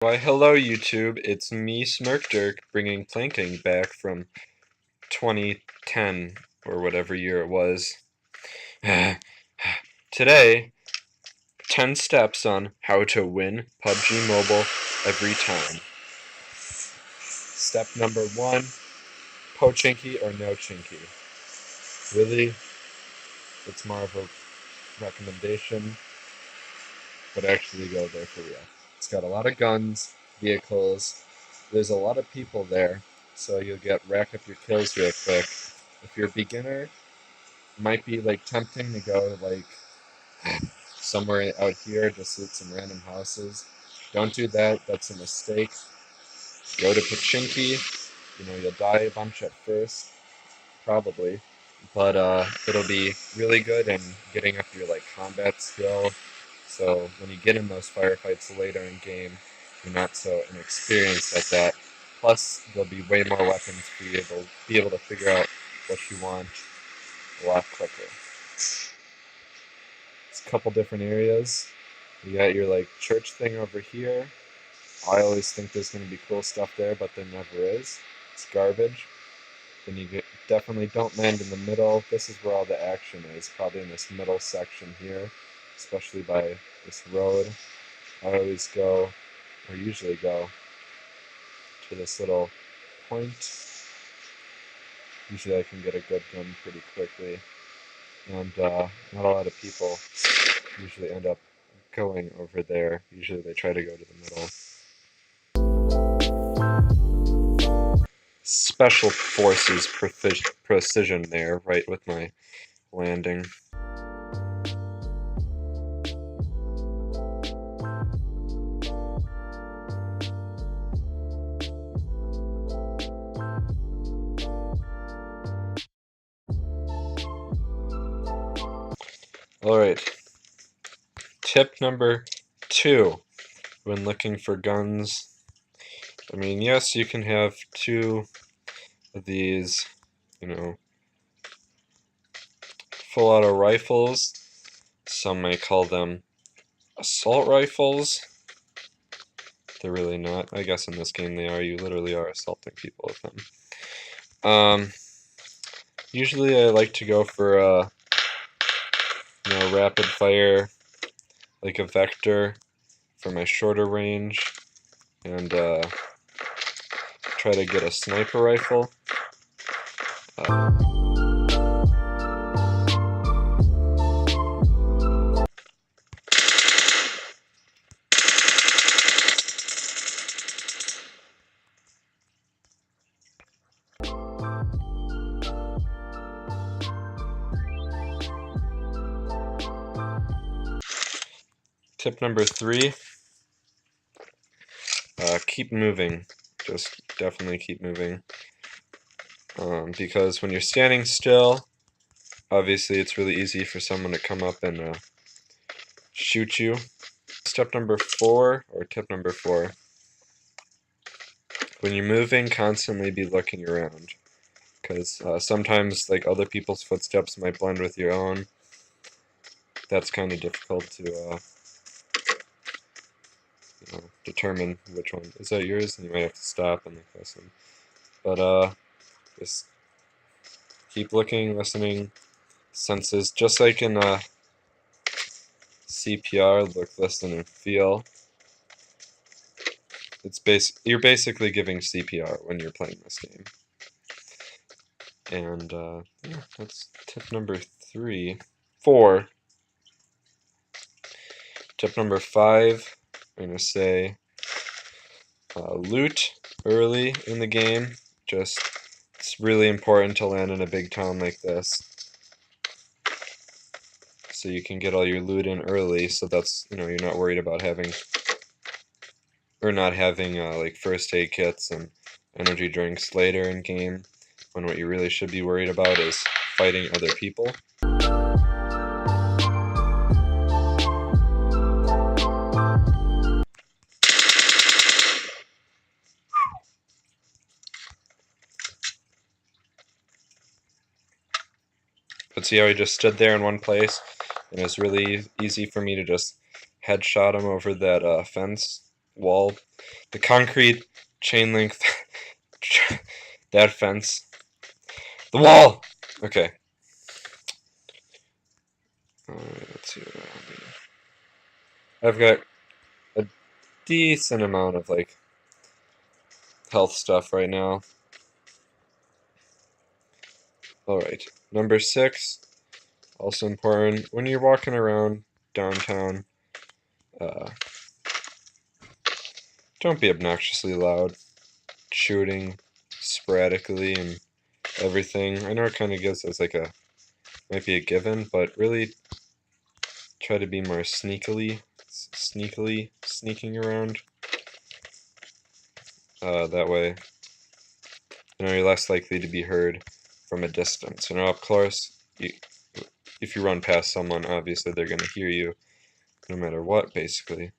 Why hello YouTube, it's me Smirkdirk bringing planking back from 2010 or whatever year it was. Today, 10 steps on how to win PUBG Mobile every time. Step number 1, pochinki or no chinky. Really, it's more of a recommendation, but actually go there for real. It's got a lot of guns, vehicles, there's a lot of people there, so you'll rack up your kills real quick. If you're a beginner, it might be tempting to go somewhere out here, just loot some random houses. Don't do that, that's a mistake. Go to pochinki, you'll die a bunch at first, probably, but it'll be really good in getting up your combat skill, so when you get in those firefights later in game, you're not so inexperienced at that. Plus, there'll be way more weapons for you to be able to figure out what you want a lot quicker. It's a couple different areas. You got your church thing over here. I always think there's going to be cool stuff there, but there never is. It's garbage. Then you definitely don't land in the middle. This is where all the action is, probably in this middle section here, especially by this road. I always go, or usually go, to this little point. Usually I can get a good gun pretty quickly, and not a lot of people usually end up going over there. Usually they try to go to the middle. Special Forces precision there, right with my landing. Alright, tip number 2 when looking for guns. I mean, yes, you can have 2 of these, full auto rifles. Some may call them assault rifles. They're really not. I guess in this game they are. You literally are assaulting people with them. Usually I like to go for rapid fire, like a vector for my shorter range, and try to get a sniper rifle. Tip number 3, keep moving. Just definitely keep moving. Because when you're standing still, obviously it's really easy for someone to come up and shoot you. Tip number 4, when you're moving, constantly be looking around. Because sometimes other people's footsteps might blend with your own. That's kind of difficult to determine which one is that yours, and you might have to stop and listen. But just keep looking, listening, senses, just like in CPR, look, listen, and feel. You're basically giving CPR when you're playing this game. And yeah, that's tip number 4. Tip number 5, I'm going to say loot early in the game. It's really important to land in a big town like this, so you can get all your loot in early, so that's, you're not worried about not having first aid kits and energy drinks later in game, when what you really should be worried about is fighting other people. But see how he just stood there in one place, and it's really easy for me to just headshot him over that fence wall the concrete chain link, that fence, the wall. Okay. Let's see what I need. I've got a decent amount of like health stuff right now. Alright, number 6, also important, when you're walking around downtown, don't be obnoxiously loud, shooting sporadically and everything. I know it kind of gives us like might be a given, but really try to be more sneaking around. That way, you're less likely to be heard from a distance. Up close, if you run past someone, obviously they're going to hear you no matter what, basically.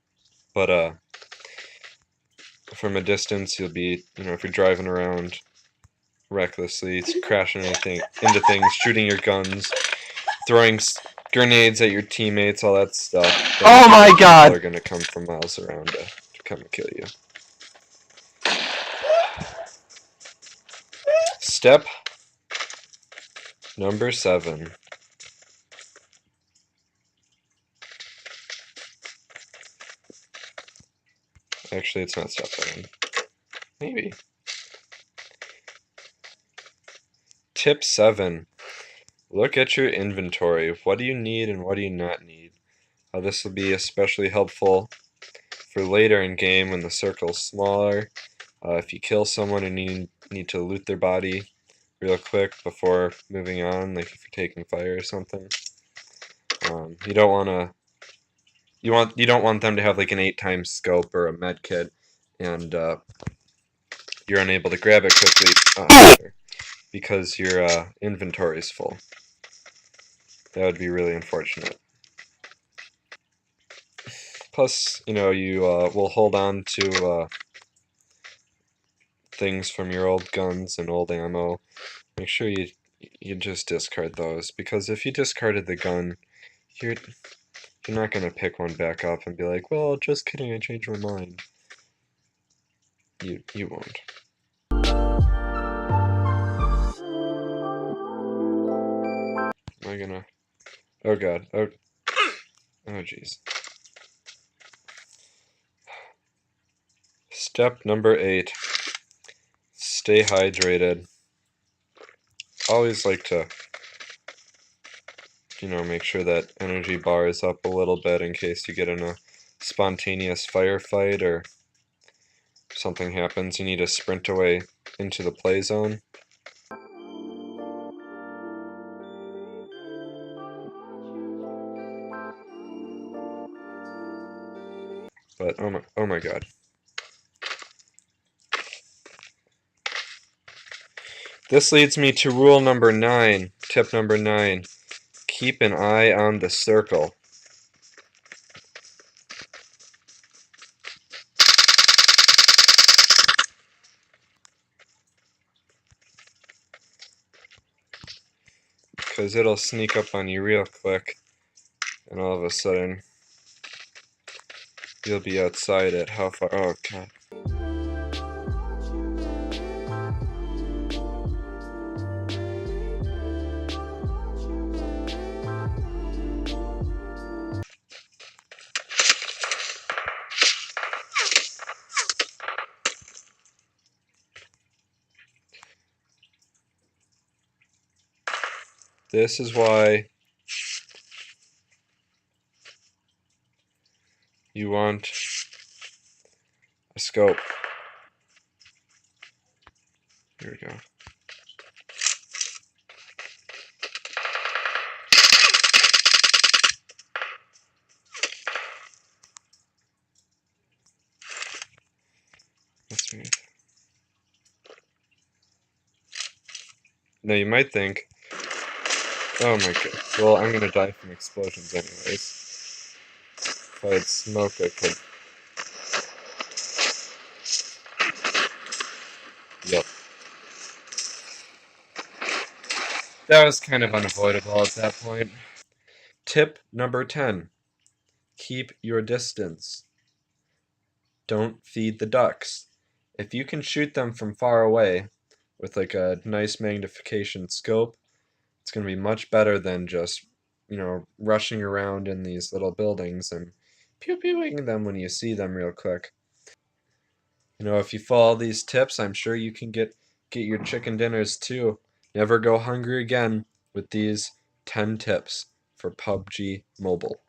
But from a distance, you'll be, if you're driving around recklessly, crashing into things, shooting your guns, throwing grenades at your teammates, all that stuff. Oh my God! People are going to come from miles around to come and kill you. Step number 7. Actually, it's not step 7. Maybe. Tip 7. Look at your inventory. What do you need and what do you not need? This will be especially helpful for later in game when the circle's smaller. If you kill someone and you need to loot their body real quick before moving on, like if you're taking fire or something, you don't want them to have like an 8x scope or a med kit, and you're unable to grab it quickly because your inventory is full. That would be really unfortunate. Plus, you will hold on to things from your old guns and old ammo. Make sure you just discard those, because if you discarded the gun, you're not going to pick one back up and be like, well, just kidding, I changed my mind. You won't. Am I gonna... Oh god. Oh jeez. Step number 8. Stay hydrated. Always like to, make sure that energy bar is up a little bit in case you get in a spontaneous firefight or something happens. You need to sprint away into the play zone. But oh my god. This leads me to rule number 9, tip number 9. Keep an eye on the circle. Because it'll sneak up on you real quick, and all of a sudden, you'll be outside at how far? Oh god. This is why you want a scope. Here we go. That's weird. Now you might think, oh my god, well, I'm gonna die from explosions anyways. If I had smoke, I could. Yep. That was kind of unavoidable at that point. Tip number 10. Keep your distance. don't feed the ducks. If you can shoot them from far away with like a nice magnification scope, it's going to be much better than just, rushing around in these little buildings and pew-pewing them when you see them real quick. If you follow these tips, I'm sure you can get your chicken dinners too. Never go hungry again with these 10 tips for PUBG Mobile.